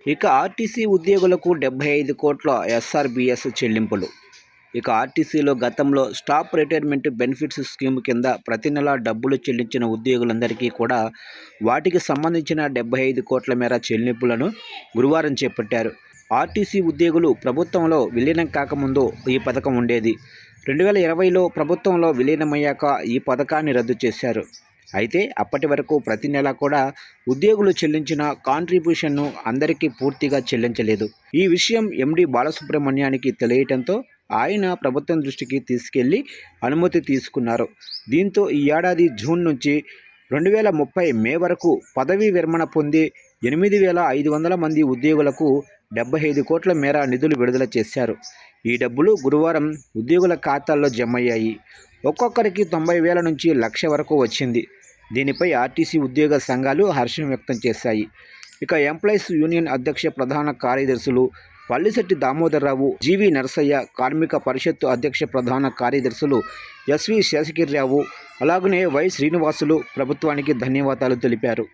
ఇక ఆర్టీసీ ఉద్యోగులకు 75 కోట్ల ఎస్ఆర్బీఎస్ చెల్లింపులు. ఇక ఆర్టీసీలో గతంలో స్టాఫ్ రిటైర్మెంట్ బెనిఫిట్స్ స్కీమ్ కింద ప్రతి నెల డబ్బులు చెల్లించిన ఉద్యోగులందరికీ కూడా వాటికి సంబంధించిన 75 కోట్ల మేర చెల్లింపులను గురువారం చేపట్టారు. ఆర్టీసీ ఉద్యోగులు ప్రభుత్వంలో విలీనం కాకముందు ఈ పథకం ఉండేది. 2020లో ప్రభుత్వంలో విలీనమయ్యాక ఈ పథకాన్ని రద్దు చేశారు. అయితే అప్పటి వరకు ప్రతి నెల కూడా ఉద్యోగులు చెల్లించిన కాంట్రిబ్యూషన్ను అందరికీ పూర్తిగా చెల్లించలేదు. ఈ విషయం ఎండీ బాలసుబ్రహ్మణ్యానికి తెలియటంతో ఆయన ప్రభుత్వం దృష్టికి తీసుకెళ్లి అనుమతి తీసుకున్నారు. దీంతో ఈ ఏడాది జూన్ నుంచి 2030 మే వరకు పదవీ విరమణ పొందే 8,500 మంది ఉద్యోగులకు 75 కోట్ల మేర నిధులు విడుదల చేశారు. ఈ డబ్బులు గురువారం ఉద్యోగుల ఖాతాల్లో జమయ్యాయి. ఒక్కొక్కరికి 90,000 నుంచి 1,00,000 వరకు వచ్చింది. దీనిపై ఆర్టీసీ ఉద్యోగ సంఘాలు హర్షం వ్యక్తం చేశాయి. ఇక ఎంప్లాయీస్ యూనియన్ అధ్యక్ష ప్రధాన కార్యదర్శులు పల్లిశెట్టి దామోదరరావు, జీవి నరసయ్య, కార్మిక పరిషత్తు అధ్యక్ష ప్రధాన కార్యదర్శులు ఎస్వి శేషగిరిరావు, అలాగనే వై శ్రీనివాసులు ప్రభుత్వానికి ధన్యవాదాలు తెలిపారు.